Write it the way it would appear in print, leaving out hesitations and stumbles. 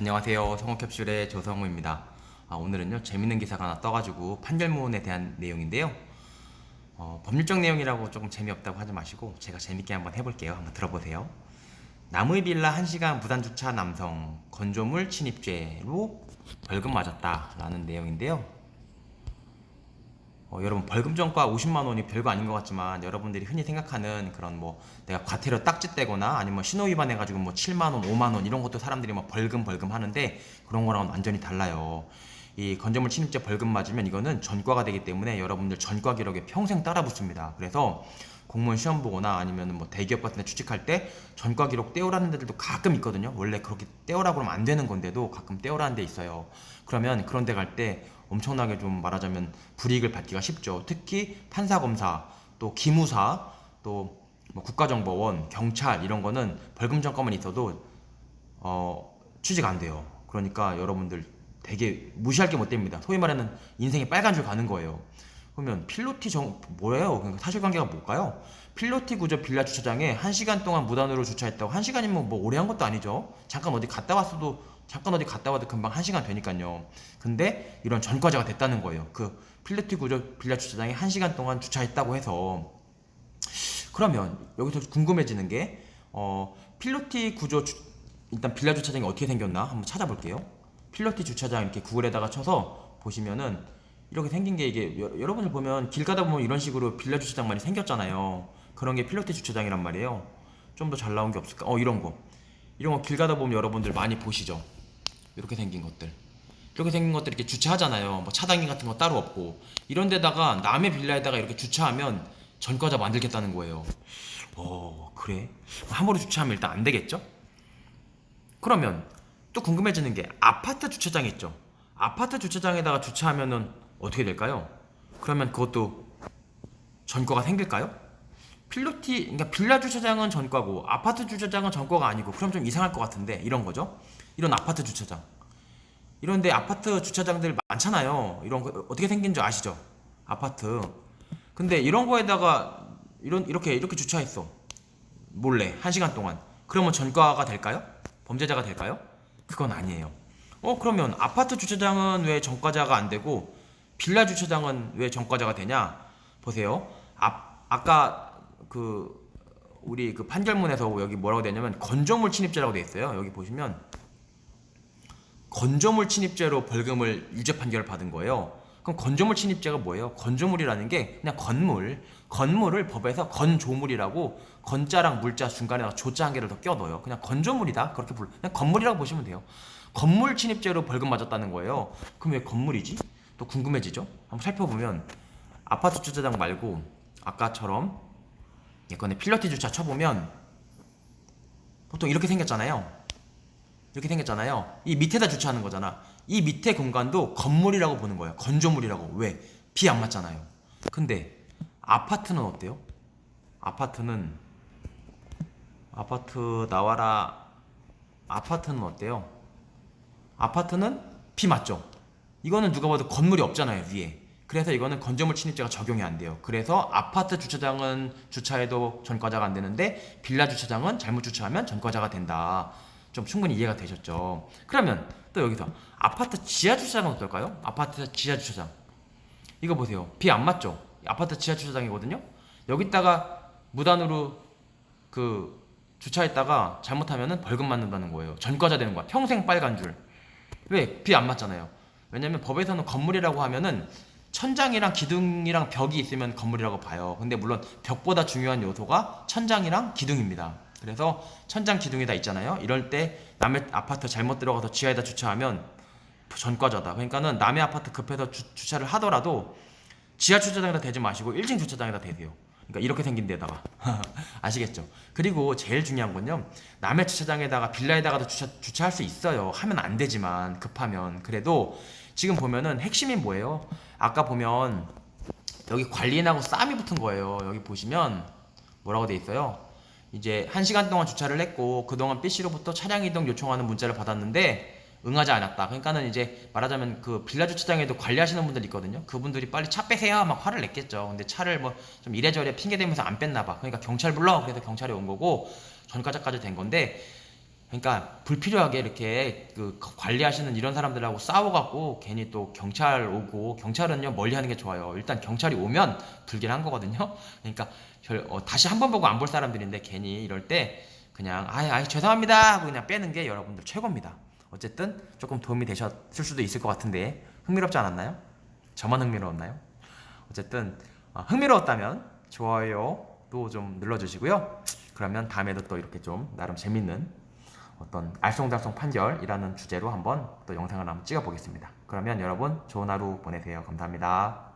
안녕하세요. 성우캡슐의 조성우입니다. 오늘은요 재밌는 기사가 하나 떠가지고 판결문에 대한 내용인데요. 법률적 내용이라고 조금 재미없다고 하지 마시고 제가 재밌게 한번 해볼게요. 한번 들어보세요. 남의 빌라 1시간 무단주차 남성 건조물 침입죄로 벌금 맞았다 라는 내용인데요. 여러분 벌금 전과 50만원이 별거 아닌 것 같지만 여러분들이 흔히 생각하는 그런 뭐 내가 과태료 딱지떼거나 아니면 신호 위반해가지고 뭐 7만원 5만원 이런 것도 사람들이 뭐 벌금 하는데 그런 거랑은 완전히 달라요. 이 건조물 침입죄 벌금 맞으면 이거는 전과가 되기 때문에 여러분들 전과 기록에 평생 따라 붙습니다. 그래서 공무원 시험 보거나 아니면 뭐 대기업 같은 데 취직할 때 전과 기록 떼오라는 데들도 가끔 있거든요. 원래 그렇게 떼오라고 그러면 안 되는 건데도 가끔 떼오라는 데 있어요. 그러면 그런 데 갈 때 엄청나게 좀 말하자면 불이익을 받기가 쉽죠. 특히 판사검사, 또 기무사, 또 뭐 국가정보원, 경찰 이런 거는 벌금 전과만 있어도 취직 안 돼요. 그러니까 여러분들 되게 무시할 게 못 됩니다. 소위 말하는 인생의 빨간 줄 가는 거예요. 그러면 필로티 뭐예요? 그러니까 사실관계가 뭘까요? 필로티 구조 빌라 주차장에 1시간 동안 무단으로 주차했다고 1시간이면 뭐 오래 한 것도 아니죠. 잠깐 어디 갔다 와도 금방 1시간 되니까요. 근데 이런 전과자가 됐다는 거예요. 그 필로티 구조 빌라 주차장에 1시간 동안 주차했다고 해서 그러면 여기서 궁금해지는 게 필로티 구조 일단 빌라 주차장이 어떻게 생겼나 한번 찾아볼게요. 필로티 주차장 이렇게 구글에다가 쳐서 보시면은 이렇게 생긴 게 이게 여러분들 보면 길 가다 보면 이런 식으로 빌라 주차장 많이 생겼잖아요. 그런 게 필로티 주차장이란 말이에요. 좀 더 잘 나온 게 없을까? 이런 거 길 가다 보면 여러분들 많이 보시죠. 이렇게 생긴 것들 이렇게 주차하잖아요. 뭐 차단기 같은 거 따로 없고 이런 데다가 남의 빌라에다가 이렇게 주차하면 전과자 만들겠다는 거예요. 그래? 함부로 주차하면 일단 안 되겠죠? 그러면 또 궁금해지는 게 아파트 주차장 있죠. 아파트 주차장에다가 주차하면은 어떻게 될까요? 그러면 그것도 전과가 생길까요? 그러니까 빌라 주차장은 전과고 아파트 주차장은 전과가 아니고 그럼 좀 이상할 것 같은데 이런 거죠. 이런 아파트 주차장. 이런데 아파트 주차장들 많잖아요. 이런 거 어떻게 생긴 줄 아시죠? 아파트. 근데 이런 거에다가 이렇게 주차했어. 몰래 1시간 동안. 그러면 전과가 될까요? 범죄자가 될까요? 그건 아니에요. 그러면 아파트 주차장은 왜 전과자가 안 되고 빌라 주차장은 왜 전과자가 되냐? 보세요. 아까 우리 그 판결문에서 여기 뭐라고 되냐면 건조물 침입죄라고 돼 있어요. 여기 보시면 건조물 침입죄로 벌금을 유죄 판결을 받은 거예요. 그럼 건조물 침입죄가 뭐예요? 건조물이라는 게 그냥 건물을 법에서 건조물이라고 건자랑 물자 중간에 조자 한 개를 더 껴 넣어요. 그냥 건조물이다 그렇게 그냥 건물이라고 보시면 돼요. 건물 침입죄로 벌금 맞았다는 거예요. 그럼 왜 건물이지? 또 궁금해지죠? 한번 살펴보면 아파트 주차장 말고 아까처럼 예컨대 필러티 주차 쳐보면 보통 이렇게 생겼잖아요. 이 밑에다 주차하는 거잖아. 이 밑에 공간도 건물이라고 보는 거예요. 건조물이라고. 왜? 비 안 맞잖아요. 근데 아파트는 어때요? 아파트는 아파트 나와라. 아파트는 어때요? 아파트는 비 맞죠? 이거는 누가 봐도 건물이 없잖아요, 위에. 그래서 이거는 건조물 침입죄가 적용이 안 돼요. 그래서 아파트 주차장은 주차해도 전과자가 안 되는데 빌라 주차장은 잘못 주차하면 전과자가 된다. 좀 충분히 이해가 되셨죠? 그러면 또 여기서 아파트 지하 주차장은 어떨까요? 아파트 지하 주차장. 이거 보세요. 비 안 맞죠? 아파트 지하 주차장이거든요. 여기다가 무단으로 주차했다가 잘못하면은 벌금 맞는다는 거예요. 전과자 되는 거야. 평생 빨간 줄. 왜? 비 안 맞잖아요. 왜냐면 법에서는 건물이라고 하면은 천장이랑 기둥이랑 벽이 있으면 건물이라고 봐요. 근데 물론 벽보다 중요한 요소가 천장이랑 기둥입니다. 그래서 천장 기둥이 다 있잖아요. 이럴 때 남의 아파트 잘못 들어가서 지하에다 주차하면 전과자다. 그러니까는 남의 아파트 급해서 주차를 하더라도 지하 주차장에다 대지 마시고 1층 주차장에다 대세요. 그러니까 이렇게 생긴 데다가 아시겠죠? 그리고 제일 중요한 건요. 남의 주차장에다가 빌라에다가도 주차할 수 있어요. 하면 안 되지만 급하면. 그래도 지금 보면은 핵심이 뭐예요? 아까 보면 여기 관리인하고 싸움이 붙은 거예요. 여기 보시면 뭐라고 돼 있어요? 이제 1시간 동안 주차를 했고 그동안 B씨로부터 차량 이동 요청하는 문자를 받았는데 응하지 않았다. 그러니까는 이제 말하자면 그 빌라 주차장에도 관리하시는 분들 있거든요. 그분들이 빨리 차 빼세요 막 화를 냈겠죠. 근데 차를 뭐 좀 이래저래 핑계 대면서 안 뺐나 봐. 그러니까 경찰 불러. 그래서 경찰이 온 거고 전과자까지 된 건데 그러니까 불필요하게 이렇게 그 관리하시는 이런 사람들하고 싸워갖고 괜히 또 경찰 오고, 경찰은요 멀리 하는 게 좋아요. 일단 경찰이 오면 불길한 거거든요. 그러니까 다시 한 번 보고 안 볼 사람들인데 괜히 이럴 때 그냥 아이 죄송합니다 하고 그냥 빼는 게 여러분들 최고입니다. 어쨌든 조금 도움이 되셨을 수도 있을 것 같은데 흥미롭지 않았나요? 저만 흥미로웠나요? 어쨌든 흥미로웠다면 좋아요도 좀 눌러주시고요. 그러면 다음에도 또 이렇게 좀 나름 재밌는 어떤 알쏭달쏭 판결이라는 주제로 한번 또 영상을 한번 찍어 보겠습니다. 그러면 여러분 좋은 하루 보내세요. 감사합니다.